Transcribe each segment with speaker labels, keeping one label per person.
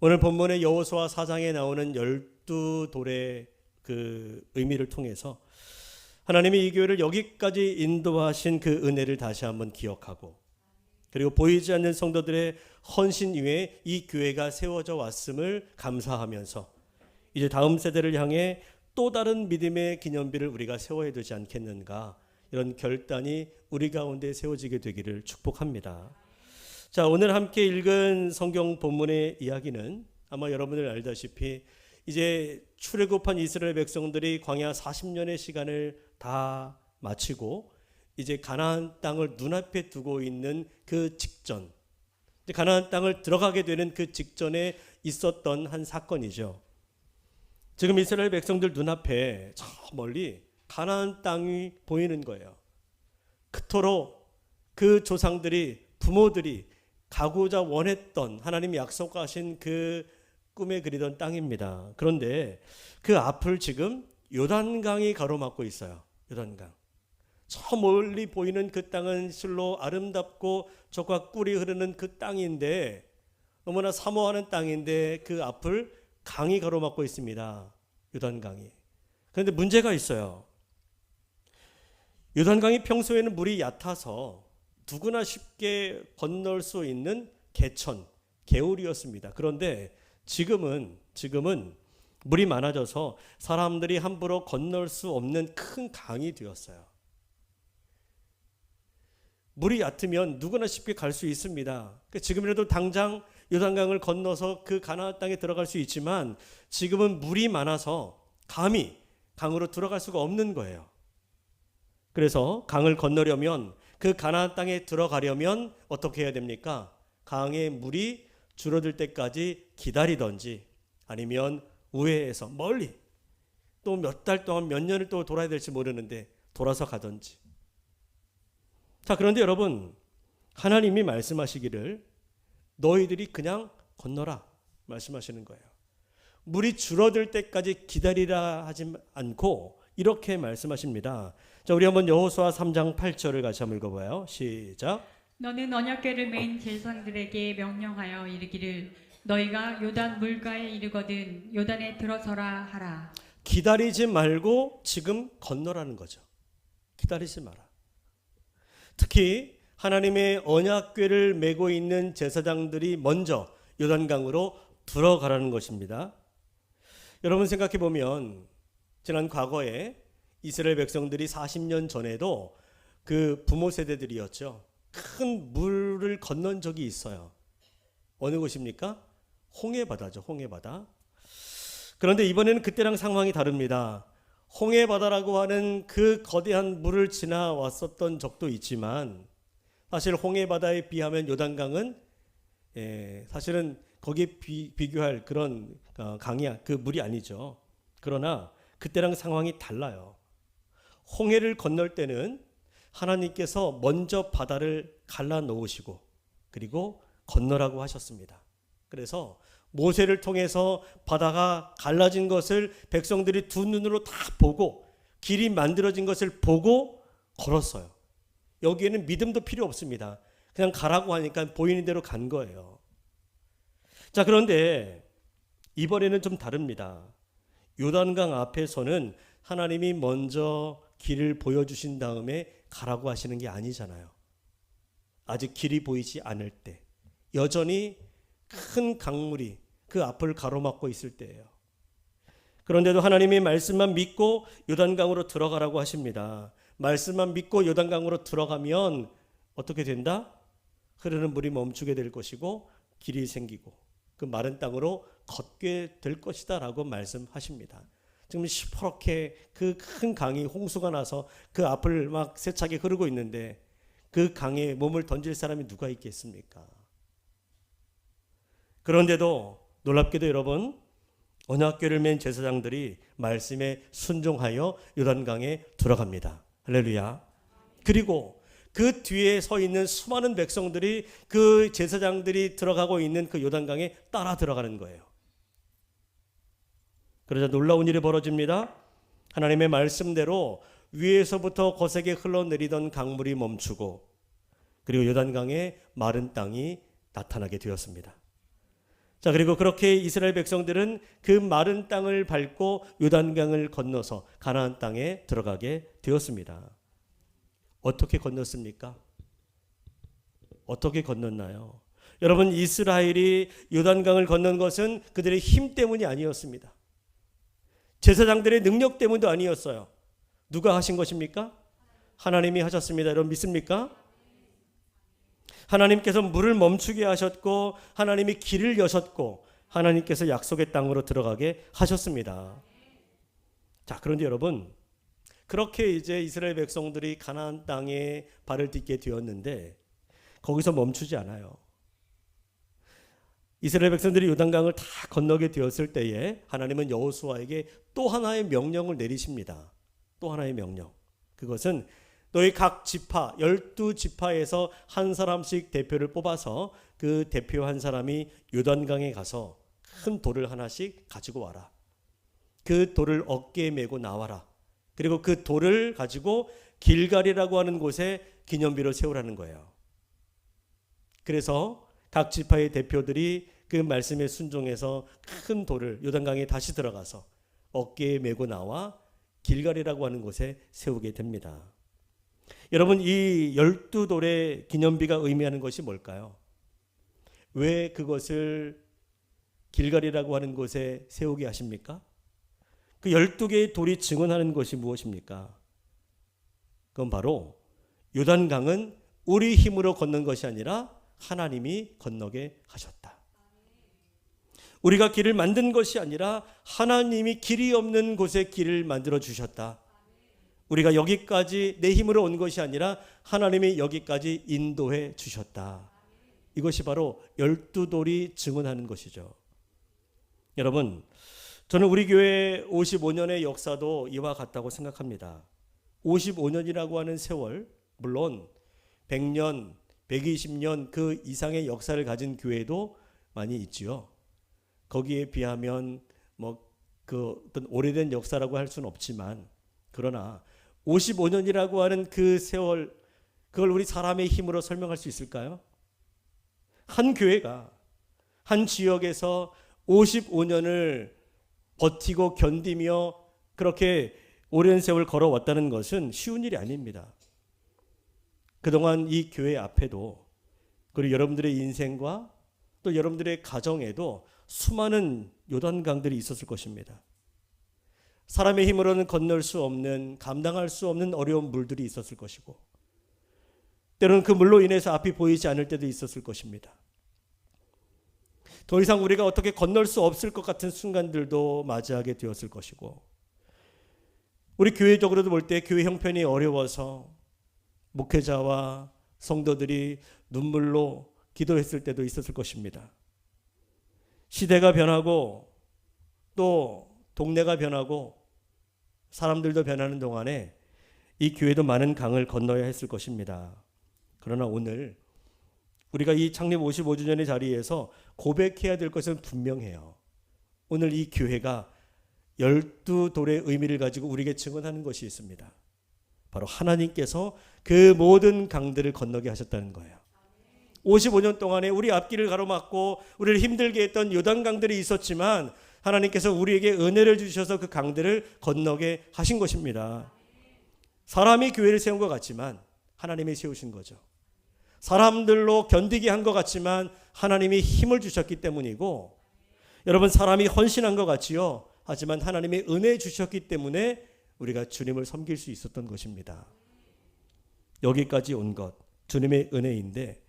Speaker 1: 오늘 본문의 여호수아 4장에 나오는 12돌의 그 의미를 통해서 하나님이 이 교회를 여기까지 인도하신 그 은혜를 다시 한번 기억하고, 그리고 보이지 않는 성도들의 헌신 위에 이 교회가 세워져 왔음을 감사하면서 이제 다음 세대를 향해 또 다른 믿음의 기념비를 우리가 세워야 되지 않겠는가, 이런 결단이 우리 가운데 세워지게 되기를 축복합니다. 자, 오늘 함께 읽은 성경 본문의 이야기는 아마 여러분들 알다시피 이제 출애굽한 이스라엘 백성들이 광야 40년의 시간을 다 마치고 이제 가나안 땅을 눈앞에 두고 있는 그 직전, 이제 가나안 땅을 들어가게 되는 그 직전에 있었던 한 사건이죠. 지금 이스라엘 백성들 눈앞에 저 멀리 가나안 땅이 보이는 거예요. 그토록 그 조상들이, 부모들이 가고자 원했던, 하나님이 약속하신 그 꿈에 그리던 땅입니다. 그런데 그 앞을 지금 요단강이 가로막고 있어요. 요단강. 저 멀리 보이는 그 땅은 실로 아름답고 적과 꿀이 흐르는 그 땅인데, 너무나 사모하는 땅인데 그 앞을 강이 가로막고 있습니다. 요단강이. 그런데 문제가 있어요. 요단강이 평소에는 물이 얕아서 누구나 쉽게 건널 수 있는 개천, 개울이었습니다. 그런데 지금은 물이 많아져서 사람들이 함부로 건널 수 없는 큰 강이 되었어요. 물이 얕으면 누구나 쉽게 갈 수 있습니다. 지금이라도 당장 요단강을 건너서 그 가나안 땅에 들어갈 수 있지만 지금은 물이 많아서 감히 강으로 들어갈 수가 없는 거예요. 그래서 강을 건너려면, 그 가나안 땅에 들어가려면 어떻게 해야 됩니까? 강의 물이 줄어들 때까지 기다리든지, 아니면 우회해서 멀리 또 몇 달 동안, 몇 년을 또 돌아야 될지 모르는데 돌아서 가든지. 자, 그런데 여러분, 하나님이 말씀하시기를 너희들이 그냥 건너라 말씀하시는 거예요. 물이 줄어들 때까지 기다리라 하지 않고 이렇게 말씀하십니다. 자, 우리 한번 여호수아 3장 8절을 같이 한번 읽어봐요. 시작.
Speaker 2: 너는 언약궤를 맨 제사장들에게 명령하여 이르기를 너희가 요단 물가에 이르거든 요단에 들어서라 하라.
Speaker 1: 기다리지 말고 지금 건너라는 거죠. 기다리지 마라. 특히 하나님의 언약궤를 메고 있는 제사장들이 먼저 요단강으로 들어가라는 것입니다. 여러분 생각해 보면 지난 과거에 이스라엘 백성들이 40년 전에도 그 부모 세대들이었죠. 큰 물을 건넌 적이 있어요. 어느 곳입니까? 홍해바다죠. 홍해바다. 그런데 이번에는 그때랑 상황이 다릅니다. 홍해바다라고 하는 그 거대한 물을 지나왔었던 적도 있지만 사실 홍해바다에 비하면 요단강은 사실은 거기에 비교할 그런 강이, 그 물이 아니죠. 그러나 그때랑 상황이 달라요. 홍해를 건널 때는 하나님께서 먼저 바다를 갈라 놓으시고 그리고 건너라고 하셨습니다. 그래서 모세를 통해서 바다가 갈라진 것을 백성들이 두 눈으로 다 보고 길이 만들어진 것을 보고 걸었어요. 여기에는 믿음도 필요 없습니다. 그냥 가라고 하니까 보이는 대로 간 거예요. 자, 그런데 이번에는 좀 다릅니다. 요단강 앞에서는 하나님이 먼저 길을 보여주신 다음에 가라고 하시는 게 아니잖아요. 아직 길이 보이지 않을 때, 여전히 큰 강물이 그 앞을 가로막고 있을 때예요. 그런데도 하나님의 말씀만 믿고 요단강으로 들어가라고 하십니다. 말씀만 믿고 요단강으로 들어가면 어떻게 된다? 흐르는 물이 멈추게 될 것이고 길이 생기고 그 마른 땅으로 걷게 될 것이다 라고 말씀하십니다. 지금 시퍼렇게 그 큰 강이 홍수가 나서 그 앞을 막 세차게 흐르고 있는데 그 강에 몸을 던질 사람이 누가 있겠습니까? 그런데도 놀랍게도 여러분, 언약궤를 맨 제사장들이 말씀에 순종하여 요단강에 들어갑니다. 할렐루야. 그리고 그 뒤에 서 있는 수많은 백성들이 그 제사장들이 들어가고 있는 그 요단강에 따라 들어가는 거예요. 그러자 놀라운 일이 벌어집니다. 하나님의 말씀대로 위에서부터 거세게 흘러내리던 강물이 멈추고 그리고 요단강에 마른 땅이 나타나게 되었습니다. 자, 그리고 그렇게 이스라엘 백성들은 그 마른 땅을 밟고 요단강을 건너서 가나안 땅에 들어가게 되었습니다. 어떻게 건넜습니까? 어떻게 건넜나요? 여러분, 이스라엘이 요단강을 건넌 것은 그들의 힘 때문이 아니었습니다. 제사장들의 능력 때문도 아니었어요. 누가 하신 것입니까? 하나님이 하셨습니다. 여러분 믿습니까? 하나님께서 물을 멈추게 하셨고 하나님이 길을 여셨고 하나님께서 약속의 땅으로 들어가게 하셨습니다. 자, 그런데 여러분, 그렇게 이제 이스라엘 백성들이 가나안 땅에 발을 딛게 되었는데 거기서 멈추지 않아요. 이스라엘 백성들이 요단강을 다 건너게 되었을 때에 하나님은 여호수아에게 또 하나의 명령을 내리십니다. 또 하나의 명령. 그것은 너희 각 지파 12지파에서 한 사람씩 대표를 뽑아서 그 대표 한 사람이 요단강에 가서 큰 돌을 하나씩 가지고 와라. 그 돌을 어깨에 메고 나와라. 그리고 그 돌을 가지고 길갈이라고 하는 곳에 기념비로 세우라는 거예요. 그래서 각 지파의 대표들이 그 말씀에 순종해서 큰 돌을 요단강에 다시 들어가서 어깨에 메고 나와 길갈이라고 하는 곳에 세우게 됩니다. 여러분, 이 12돌의 기념비가 의미하는 것이 뭘까요? 왜 그것을 길갈이라고 하는 곳에 세우게 하십니까? 그 12개의 돌이 증언하는 것이 무엇입니까? 그건 바로 요단강은 우리 힘으로 건넌 것이 아니라 하나님이 건너게 하셨다. 우리가 길을 만든 것이 아니라 하나님이 길이 없는 곳에 길을 만들어 주셨다. 우리가 여기까지 내 힘으로 온 것이 아니라 하나님이 여기까지 인도해 주셨다. 이것이 바로 12돌이 증언하는 것이죠. 여러분, 저는 우리 교회 55년의 역사도 이와 같다고 생각합니다. 55년이라고 하는 세월, 물론 100년, 120년 그 이상의 역사를 가진 교회도 많이 있지요. 거기에 비하면 그 어떤 오래된 역사라고 할 수는 없지만, 그러나 55년이라고 하는 그 세월, 그걸 우리 사람의 힘으로 설명할 수 있을까요? 한 교회가 한 지역에서 55년을 버티고 견디며 그렇게 오랜 세월 걸어왔다는 것은 쉬운 일이 아닙니다. 그동안 이 교회 앞에도, 그리고 여러분들의 인생과 또 여러분들의 가정에도 수많은 요단강들이 있었을 것입니다. 사람의 힘으로는 건널 수 없는, 감당할 수 없는 어려운 물들이 있었을 것이고, 때로는 그 물로 인해서 앞이 보이지 않을 때도 있었을 것입니다. 더 이상 우리가 어떻게 건널 수 없을 것 같은 순간들도 맞이하게 되었을 것이고, 우리 교회적으로도 볼 때 교회 형편이 어려워서 목회자와 성도들이 눈물로 기도했을 때도 있었을 것입니다. 시대가 변하고 또 동네가 변하고 사람들도 변하는 동안에 이 교회도 많은 강을 건너야 했을 것입니다. 그러나 오늘 우리가 이 창립 55주년의 자리에서 고백해야 될 것은 분명해요. 오늘 이 교회가 12돌의 의미를 가지고 우리에게 증언하는 것이 있습니다. 바로 하나님께서 그 모든 강들을 건너게 하셨다는 거예요. 55년 동안에 우리 앞길을 가로막고 우리를 힘들게 했던 요단강들이 있었지만 하나님께서 우리에게 은혜를 주셔서 그 강들을 건너게 하신 것입니다. 사람이 교회를 세운 것 같지만 하나님이 세우신 거죠. 사람들로 견디게 한 것 같지만 하나님이 힘을 주셨기 때문이고, 여러분, 사람이 헌신한 것 같지요. 하지만 하나님이 은혜 주셨기 때문에 우리가 주님을 섬길 수 있었던 것입니다. 여기까지 온 것, 주님의 은혜인데,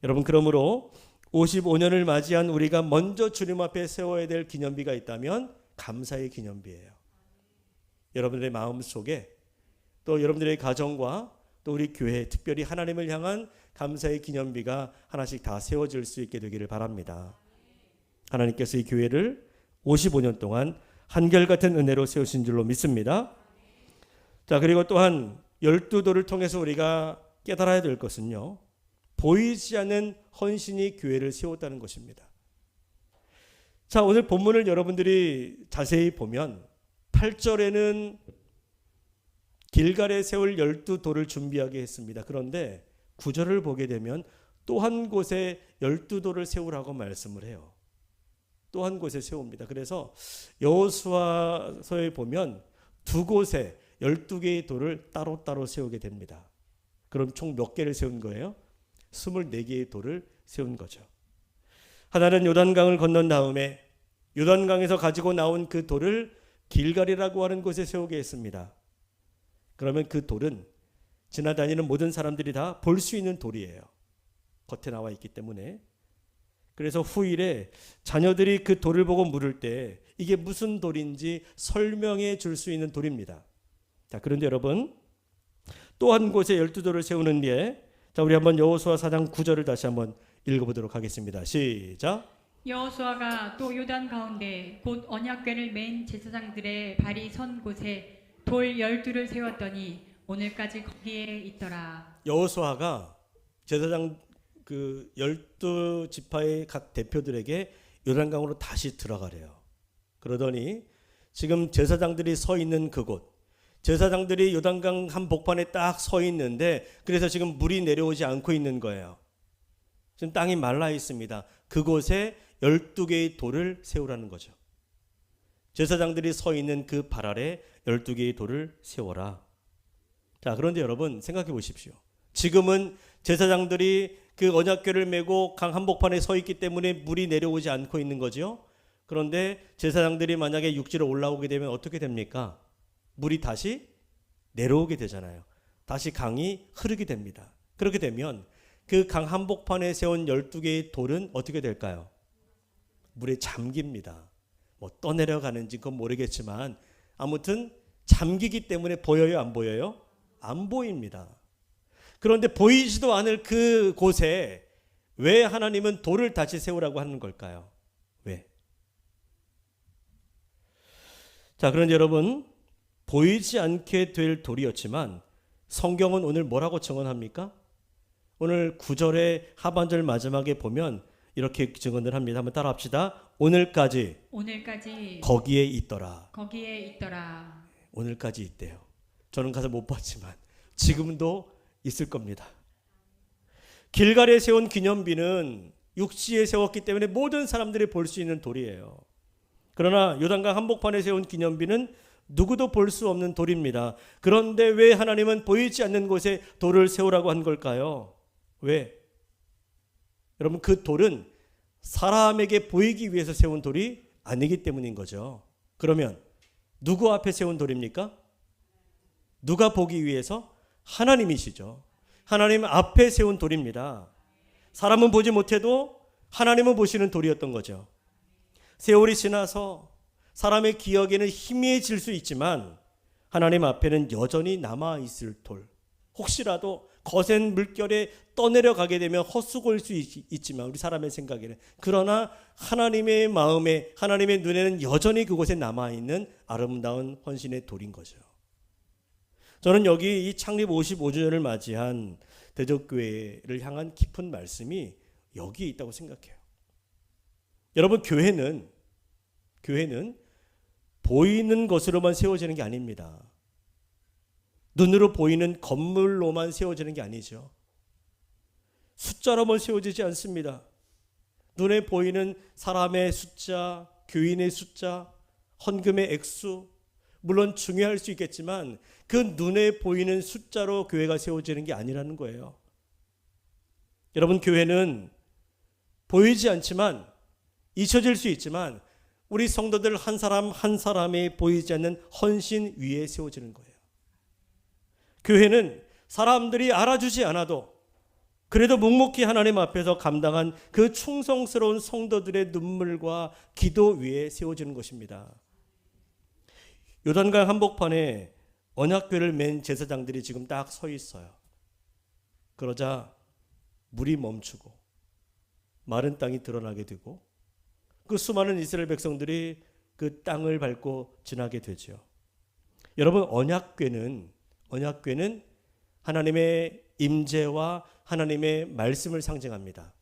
Speaker 1: 여러분, 그러므로 55년을 맞이한 우리가 먼저 주님 앞에 세워야 될 기념비가 있다면 감사의 기념비예요. 여러분들의 마음 속에, 또 여러분들의 가정과 또 우리 교회, 특별히 하나님을 향한 감사의 기념비가 하나씩 다 세워질 수 있게 되기를 바랍니다. 하나님께서 이 교회를 55년 동안 한결같은 은혜로 세우신 줄로 믿습니다. 자, 그리고 또한 12돌을 통해서 우리가 깨달아야 될 것은요, 보이지 않는 헌신이 교회를 세웠다는 것입니다. 자, 오늘 본문을 여러분들이 자세히 보면 8절에는 길갈에 세울 12돌을 준비하게 했습니다. 그런데 9절을 보게 되면 또 한 곳에 12돌을 세우라고 말씀을 해요. 또 한 곳에 세웁니다. 그래서 여호수아서에 보면 두 곳에 12개의 돌을 따로따로 세우게 됩니다. 그럼 총 몇 개를 세운 거예요? 24개의 돌을 세운 거죠. 하나는 요단강을 건넌 다음에 요단강에서 가지고 나온 그 돌을 길갈이라고 하는 곳에 세우게 했습니다. 그러면 그 돌은 지나다니는 모든 사람들이 다 볼 수 있는 돌이에요. 겉에 나와 있기 때문에. 그래서 후일에 자녀들이 그 돌을 보고 물을 때 이게 무슨 돌인지 설명해 줄 수 있는 돌입니다. 자, 그런데 여러분, 또 한 곳에 12돌을 세우는 뒤에, 자, 우리 한번 여호수아 4장 9절을 다시 한번 읽어보도록 하겠습니다. 시작.
Speaker 2: 여호수아가 또 요단 가운데 곧 언약궤를 맨 제사장들의 발이 선 곳에 돌 12를 세웠더니 오늘까지 거기에 있더라.
Speaker 1: 여호수아가 제사장 그 12지파의 각 대표들에게 요단강으로 다시 들어가래요. 그러더니 지금 제사장들이 서 있는 그곳, 제사장들이 요단강 한복판에 딱 서 있는데, 그래서 지금 물이 내려오지 않고 있는 거예요. 지금 땅이 말라 있습니다. 그곳에 12개의 돌을 세우라는 거죠. 제사장들이 서 있는 그 발 아래 12개의 돌을 세워라. 자, 그런데 여러분 생각해 보십시오. 지금은 제사장들이 그 언약궤를 메고 강 한복판에 서 있기 때문에 물이 내려오지 않고 있는 거죠. 그런데 제사장들이 만약에 육지로 올라오게 되면 어떻게 됩니까? 물이 다시 내려오게 되잖아요. 다시 강이 흐르게 됩니다. 그렇게 되면 그 강 한복판에 세운 12개의 돌은 어떻게 될까요? 물에 잠깁니다. 뭐 떠내려가는지 그건 모르겠지만 아무튼 잠기기 때문에 보여요, 안 보여요? 안 보입니다. 그런데 보이지도 않을 그 곳에 왜 하나님은 돌을 다시 세우라고 하는 걸까요? 왜? 자, 그런데 여러분, 보이지 않게 될 돌이었지만 성경은 오늘 뭐라고 증언합니까? 오늘 9절의 하반절 마지막에 보면 이렇게 증언을 합니다. 한번 따라합시다. 오늘까지 거기에 있더라.
Speaker 2: 거기에 있더라.
Speaker 1: 오늘까지 있대요. 저는 가서 못 봤지만 지금도 있을 겁니다. 길갈에 세운 기념비는 육지에 세웠기 때문에 모든 사람들이 볼 수 있는 돌이에요. 그러나 요단강 한복판에 세운 기념비는 누구도 볼 수 없는 돌입니다. 그런데 왜 하나님은 보이지 않는 곳에 돌을 세우라고 한 걸까요? 왜? 여러분, 그 돌은 사람에게 보이기 위해서 세운 돌이 아니기 때문인 거죠. 그러면 누구 앞에 세운 돌입니까? 누가 보기 위해서? 하나님이시죠. 하나님 앞에 세운 돌입니다. 사람은 보지 못해도 하나님은 보시는 돌이었던 거죠. 세월이 지나서 사람의 기억에는 희미해질 수 있지만 하나님 앞에는 여전히 남아있을 돌. 혹시라도 거센 물결에 떠내려가게 되면 헛수고일 수 있지만 우리 사람의 생각에는, 그러나 하나님의 마음에, 하나님의 눈에는 여전히 그곳에 남아있는 아름다운 헌신의 돌인 거죠. 저는 여기 이 창립 55주년을 맞이한 대적교회를 향한 깊은 말씀이 여기에 있다고 생각해요. 여러분, 교회는 보이는 것으로만 세워지는 게 아닙니다. 눈으로 보이는 건물로만 세워지는 게 아니죠. 숫자로만 세워지지 않습니다. 눈에 보이는 사람의 숫자, 교인의 숫자, 헌금의 액수, 물론 중요할 수 있겠지만 그 눈에 보이는 숫자로 교회가 세워지는 게 아니라는 거예요. 여러분, 교회는 보이지 않지만, 잊혀질 수 있지만 우리 성도들 한 사람 한 사람이 보이지 않는 헌신 위에 세워지는 거예요. 교회는 사람들이 알아주지 않아도 그래도 묵묵히 하나님 앞에서 감당한 그 충성스러운 성도들의 눈물과 기도 위에 세워지는 것입니다. 요단강 한복판에 언약궤를 맨 제사장들이 지금 딱 서 있어요. 그러자 물이 멈추고 마른 땅이 드러나게 되고 그 수많은 이스라엘 백성들이 그 땅을 밟고 지나게 되죠. 여러분, 언약궤는 하나님의 임재와 하나님의 말씀을 상징합니다.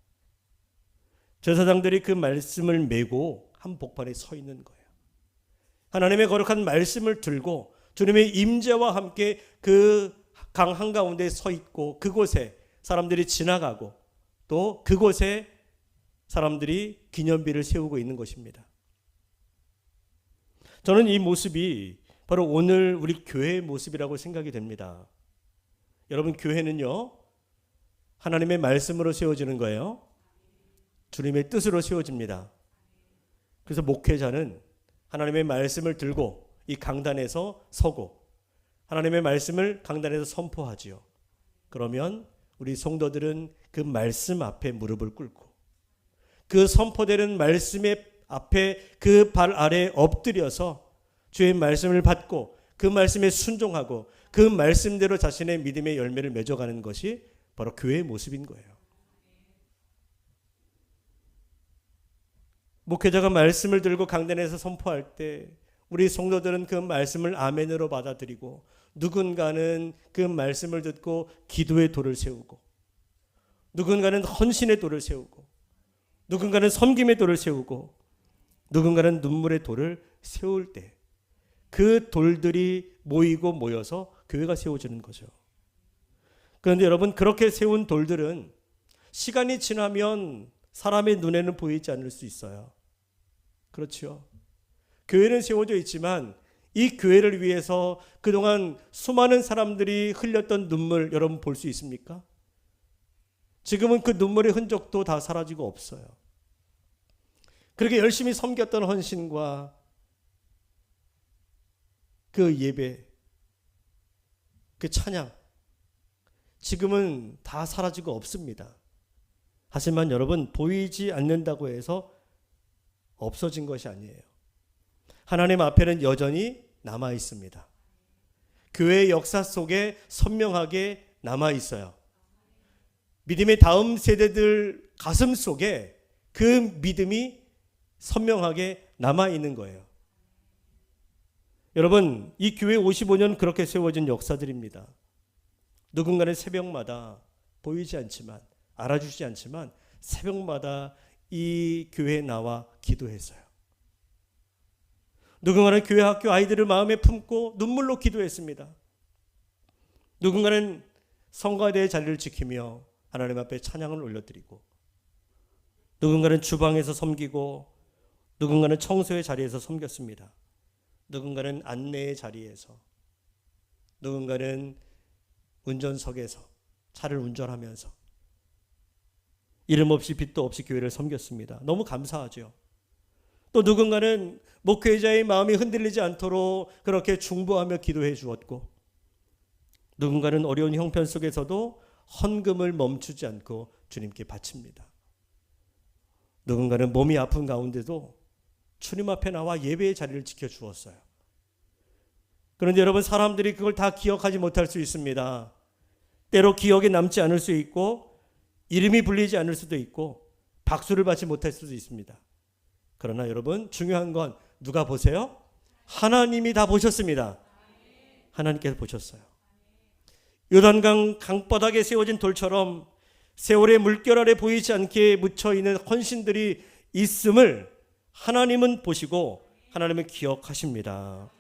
Speaker 1: 제사장들이 그 말씀을 메고 한복판에 서 있는 거예요. 하나님의 거룩한 말씀을 들고 주님의 임재와 함께 그 강 한가운데 서 있고 그곳에 사람들이 지나가고 또 그곳에 사람들이 기념비를 세우고 있는 것입니다. 저는 이 모습이 바로 오늘 우리 교회의 모습이라고 생각이 됩니다. 여러분, 교회는요, 하나님의 말씀으로 세워지는 거예요. 주님의 뜻으로 세워집니다. 그래서 목회자는 하나님의 말씀을 들고 이 강단에서 서고 하나님의 말씀을 강단에서 선포하지요. 그러면 우리 성도들은 그 말씀 앞에 무릎을 꿇고 그 선포되는 말씀의 앞에 그 발 아래 엎드려서 주의 말씀을 받고 그 말씀에 순종하고 그 말씀대로 자신의 믿음의 열매를 맺어가는 것이 바로 교회의 모습인 거예요. 목회자가 말씀을 들고 강단에서 선포할 때 우리 성도들은 그 말씀을 아멘으로 받아들이고 누군가는 그 말씀을 듣고 기도의 돌을 세우고 누군가는 헌신의 돌을 세우고 누군가는 섬김의 돌을 세우고 누군가는 눈물의 돌을 세울 때 그 돌들이 모이고 모여서 교회가 세워지는 거죠. 그런데 여러분, 그렇게 세운 돌들은 시간이 지나면 사람의 눈에는 보이지 않을 수 있어요. 그렇죠. 교회는 세워져 있지만 이 교회를 위해서 그동안 수많은 사람들이 흘렸던 눈물 여러분 볼 수 있습니까? 지금은 그 눈물의 흔적도 다 사라지고 없어요. 그렇게 열심히 섬겼던 헌신과 그 예배, 그 찬양, 지금은 다 사라지고 없습니다. 하지만 여러분, 보이지 않는다고 해서 없어진 것이 아니에요. 하나님 앞에는 여전히 남아 있습니다. 교회의 역사 속에 선명하게 남아 있어요. 믿음의 다음 세대들 가슴 속에 그 믿음이 선명하게 남아 있는 거예요. 여러분, 이 교회 55년 그렇게 세워진 역사들입니다. 누군가는 새벽마다 보이지 않지만, 알아주지 않지만 새벽마다 이 교회에 나와 기도했어요. 누군가는 교회 학교 아이들을 마음에 품고 눈물로 기도했습니다. 누군가는 성가대의 자리를 지키며 하나님 앞에 찬양을 올려드리고, 누군가는 주방에서 섬기고, 누군가는 청소의 자리에서 섬겼습니다. 누군가는 안내의 자리에서, 누군가는 운전석에서 차를 운전하면서 이름 없이 빚도 없이 교회를 섬겼습니다. 너무 감사하죠. 또 누군가는 목회자의 마음이 흔들리지 않도록 그렇게 중보하며 기도해 주었고, 누군가는 어려운 형편 속에서도 헌금을 멈추지 않고 주님께 바칩니다. 누군가는 몸이 아픈 가운데도 주님 앞에 나와 예배의 자리를 지켜주었어요. 그런데 여러분, 사람들이 그걸 다 기억하지 못할 수 있습니다. 때로 기억에 남지 않을 수 있고, 이름이 불리지 않을 수도 있고, 박수를 받지 못할 수도 있습니다. 그러나 여러분, 중요한 건 누가 보세요? 하나님이 다 보셨습니다. 하나님께서 보셨어요. 요단강 강바닥에 세워진 돌처럼 세월의 물결 아래 보이지 않게 묻혀있는 헌신들이 있음을 하나님은 보시고 하나님은 기억하십니다.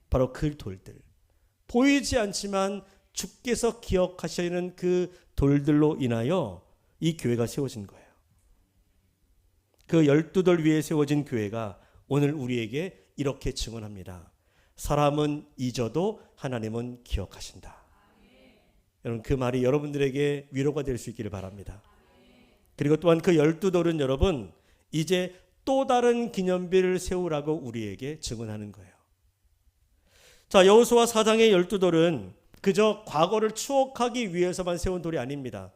Speaker 1: 바로 그 돌들, 보이지 않지만 주께서 기억하시는 그 돌들로 인하여 이 교회가 세워진 거예요. 그 12돌 위에 세워진 교회가 오늘 우리에게 이렇게 증언합니다. 사람은 잊어도 하나님은 기억하신다. 여러분, 그 말이 여러분들에게 위로가 될 수 있기를 바랍니다. 그리고 또한 그 12돌은 여러분, 이제 또 다른 기념비를 세우라고 우리에게 증언하는 거예요. 자, 여호수아 4장의 12돌은 그저 과거를 추억하기 위해서만 세운 돌이 아닙니다.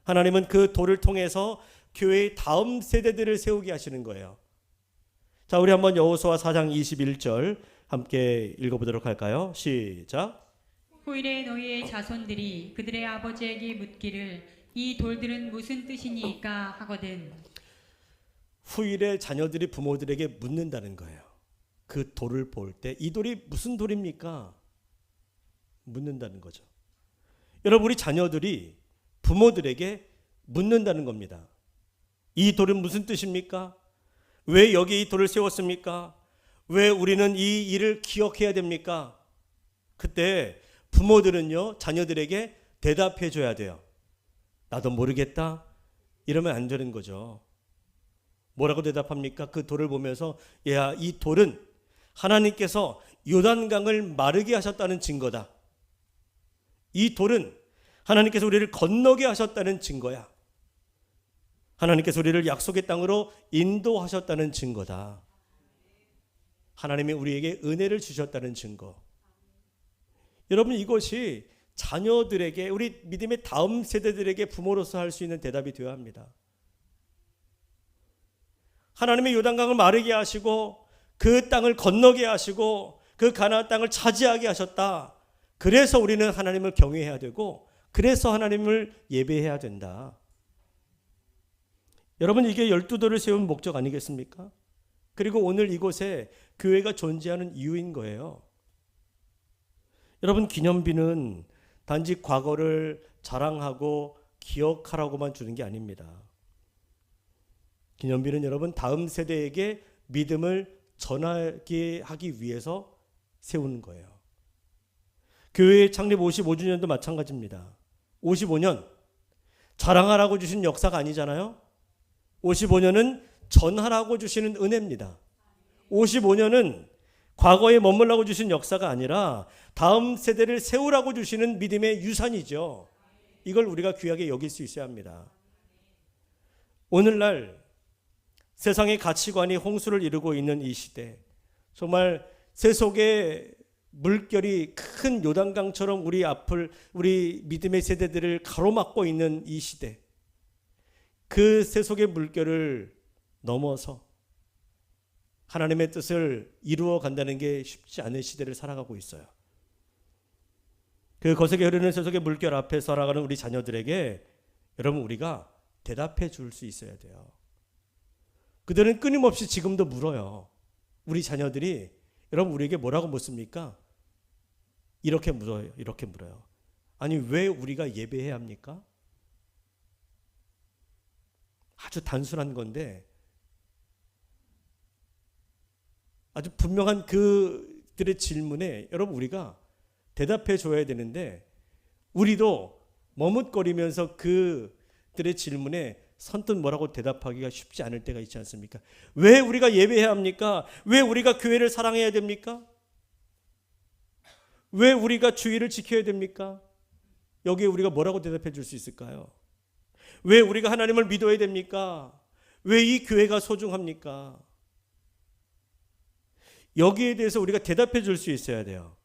Speaker 1: 하나님은 그 돌을 통해서 교회의 다음 세대들을 세우게 하시는 거예요. 자, 우리 한번 여호수아 4장 21절 함께 읽어보도록 할까요? 시작.
Speaker 2: 후일에 너희의 자손들이 그들의 아버지에게 묻기를 이 돌들은 무슨 뜻이니까 하거든.
Speaker 1: 후일에 자녀들이 부모들에게 묻는다는 거예요. 그 돌을 볼 때 이 돌이 무슨 돌입니까? 묻는다는 거죠. 여러분, 우리 자녀들이 부모들에게 묻는다는 겁니다. 이 돌은 무슨 뜻입니까? 왜 여기 이 돌을 세웠습니까? 왜 우리는 이 일을 기억해야 됩니까? 그때 부모들은요, 자녀들에게 대답해 줘야 돼요. 나도 모르겠다 이러면 안 되는 거죠. 뭐라고 대답합니까? 그 돌을 보면서 야, 이 돌은 하나님께서 요단강을 마르게 하셨다는 증거다. 이 돌은 하나님께서 우리를 건너게 하셨다는 증거야. 하나님께서 우리를 약속의 땅으로 인도하셨다는 증거다. 하나님이 우리에게 은혜를 주셨다는 증거. 여러분, 이것이 자녀들에게, 우리 믿음의 다음 세대들에게 부모로서 할 수 있는 대답이 되어야 합니다. 하나님의 요단강을 마르게 하시고 그 땅을 건너게 하시고 그 가나안 땅을 차지하게 하셨다. 그래서 우리는 하나님을 경외해야 되고, 그래서 하나님을 예배해야 된다. 여러분, 이게 12돌을 세운 목적 아니겠습니까? 그리고 오늘 이곳에 교회가 존재하는 이유인 거예요. 여러분, 기념비는 단지 과거를 자랑하고 기억하라고만 주는 게 아닙니다. 기념비는 여러분, 다음 세대에게 믿음을 전하게 하기 위해서 세우는 거예요. 교회 창립 55주년도 마찬가지입니다. 55년, 자랑하라고 주신 역사가 아니잖아요. 55년은 전하라고 주시는 은혜입니다. 55년은 과거에 머물라고 주신 역사가 아니라 다음 세대를 세우라고 주시는 믿음의 유산이죠. 이걸 우리가 귀하게 여길 수 있어야 합니다. 오늘날 세상의 가치관이 홍수를 이루고 있는 이 시대, 정말 세속의 물결이 큰 요단강처럼 우리 믿음의 세대들을 가로막고 있는 이 시대, 그 세속의 물결을 넘어서 하나님의 뜻을 이루어 간다는 게 쉽지 않은 시대를 살아가고 있어요. 그 거세게 흐르는 세속의 물결 앞에 살아가는 우리 자녀들에게 여러분, 우리가 대답해 줄 수 있어야 돼요. 그들은 끊임없이 지금도 물어요. 우리 자녀들이 여러분, 우리에게 뭐라고 묻습니까? 이렇게 물어요. 이렇게 물어요. 아니, 왜 우리가 예배해야 합니까? 아주 단순한 건데 아주 분명한 그들의 질문에 여러분, 우리가 대답해 줘야 되는데, 우리도 머뭇거리면서 그들의 질문에 선뜻 뭐라고 대답하기가 쉽지 않을 때가 있지 않습니까? 왜 우리가 예배해야 합니까? 왜 우리가 교회를 사랑해야 됩니까? 왜 우리가 주의를 지켜야 됩니까? 여기에 우리가 뭐라고 대답해 줄 수 있을까요? 왜 우리가 하나님을 믿어야 됩니까? 왜 이 교회가 소중합니까? 여기에 대해서 우리가 대답해 줄 수 있어야 돼요.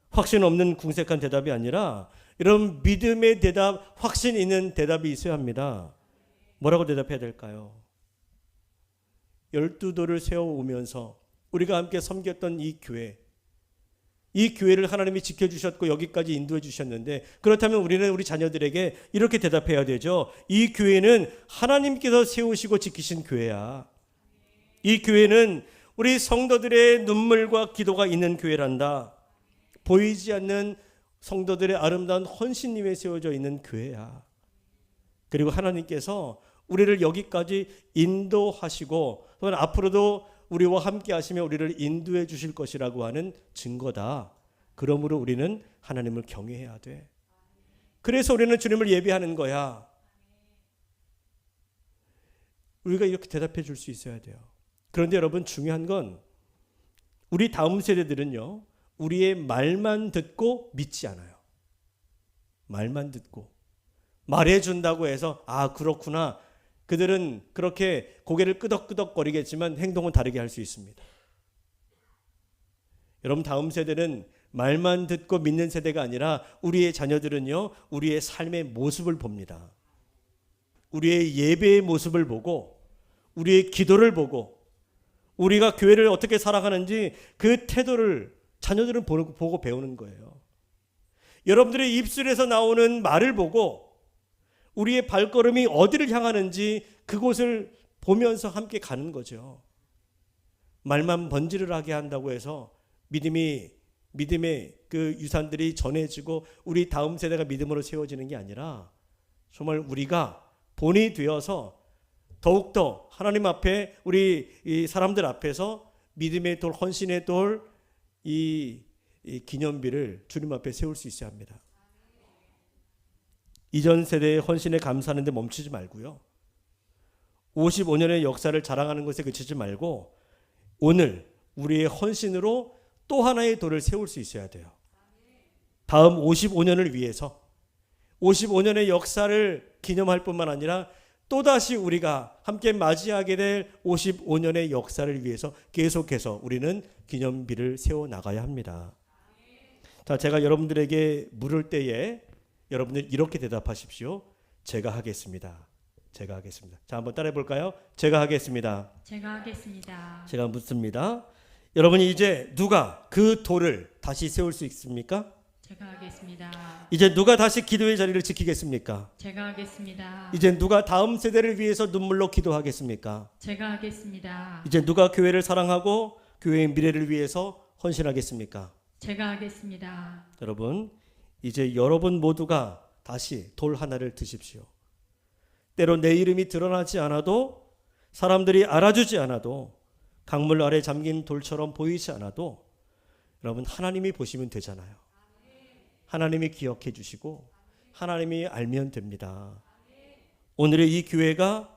Speaker 1: 확신 없는 궁색한 대답이 아니라 이런 믿음의 대답, 확신 있는 대답이 있어야 합니다. 뭐라고 대답해야 될까요? 12돌을 세워오면서 우리가 함께 섬겼던 이 교회를 하나님이 지켜주셨고 여기까지 인도해 주셨는데, 그렇다면 우리는 우리 자녀들에게 이렇게 대답해야 되죠. 이 교회는 하나님께서 세우시고 지키신 교회야. 이 교회는 우리 성도들의 눈물과 기도가 있는 교회란다. 보이지 않는 성도들의 아름다운 헌신 위에 세워져 있는 교회야. 그리고 하나님께서 우리를 여기까지 인도하시고 또는 앞으로도 우리와 함께 하시며 우리를 인도해 주실 것이라고 하는 증거다. 그러므로 우리는 하나님을 경외해야 돼. 그래서 우리는 주님을 예배하는 거야. 우리가 이렇게 대답해 줄 수 있어야 돼요. 그런데 여러분, 중요한 건 우리 다음 세대들은요, 우리의 말만 듣고 믿지 않아요. 말만 듣고 말해준다고 해서 아, 그렇구나. 그들은 그렇게 고개를 끄덕끄덕거리겠지만 행동은 다르게 할 수 있습니다. 여러분, 다음 세대는 말만 듣고 믿는 세대가 아니라 우리의 자녀들은요, 우리의 삶의 모습을 봅니다. 우리의 예배의 모습을 보고 우리의 기도를 보고 우리가 교회를 어떻게 살아가는지 그 태도를 자녀들은 보고 배우는 거예요. 여러분들의 입술에서 나오는 말을 보고 우리의 발걸음이 어디를 향하는지 그곳을 보면서 함께 가는 거죠. 말만 번지를 하게 한다고 해서 믿음의 그 유산들이 전해지고 우리 다음 세대가 믿음으로 세워지는 게 아니라 정말 우리가 본이 되어서 더욱더 하나님 앞에 우리 이 사람들 앞에서 믿음의 돌, 헌신의 돌, 이 기념비를 주님 앞에 세울 수 있어야 합니다. 이전 세대의 헌신에 감사하는데 멈추지 말고요. 55년의 역사를 자랑하는 것에 그치지 말고 오늘 우리의 헌신으로 또 하나의 돌을 세울 수 있어야 돼요. 다음 55년을 위해서 55년의 역사를 기념할 뿐만 아니라 또다시 우리가 함께 맞이하게 될 55년의 역사를 위해서 계속해서 우리는 기념비를 세워 나가야 합니다. 자, 제가 여러분들에게 물을 때에 여러분들 이렇게 대답하십시오. 제가 하겠습니다. 제가 하겠습니다. 자, 한번 따라해 볼까요? 제가 하겠습니다.
Speaker 2: 제가 하겠습니다.
Speaker 1: 제가 묻습니다. 여러분이 이제 누가 그 돌을 다시 세울 수 있습니까?
Speaker 2: 제가 하겠습니다.
Speaker 1: 이제 누가 다시 기도의 자리를 지키겠습니까?
Speaker 2: 제가 하겠습니다.
Speaker 1: 이제 누가 다음 세대를 위해서 눈물로 기도하겠습니까?
Speaker 2: 제가 하겠습니다.
Speaker 1: 이제 누가 교회를 사랑하고 교회의 미래를 위해서 헌신하겠습니까?
Speaker 2: 제가 하겠습니다.
Speaker 1: 여러분, 이제 여러분 모두가 다시 돌 하나를 드십시오. 때로 내 이름이 드러나지 않아도, 사람들이 알아주지 않아도, 강물 아래 잠긴 돌처럼 보이지 않아도 여러분 하나님이 보시면 되잖아요. 하나님이 기억해 주시고 하나님이 알면 됩니다. 오늘의 이 교회가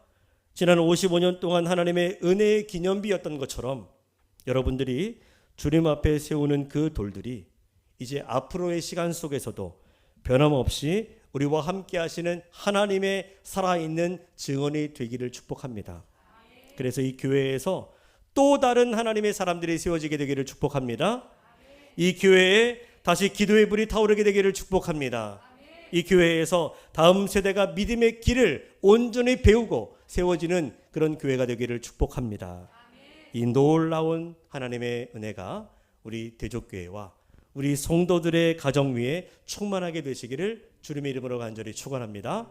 Speaker 1: 지난 55년 동안 하나님의 은혜의 기념비였던 것처럼 여러분들이 주님 앞에 세우는 그 돌들이 이제 앞으로의 시간 속에서도 변함없이 우리와 함께 하시는 하나님의 살아있는 증언이 되기를 축복합니다. 그래서 이 교회에서 또 다른 하나님의 사람들이 세워지게 되기를 축복합니다. 이 교회에 다시 기도의 불이 타오르게 되기를 축복합니다. 이 교회에서 다음 세대가 믿음의 길을 온전히 배우고 세워지는 그런 교회가 되기를 축복합니다. 이 놀라운 하나님의 은혜가 우리 대족교회와 우리 성도들의 가정 위에 충만하게 되시기를 주님의 이름으로 간절히 축원합니다.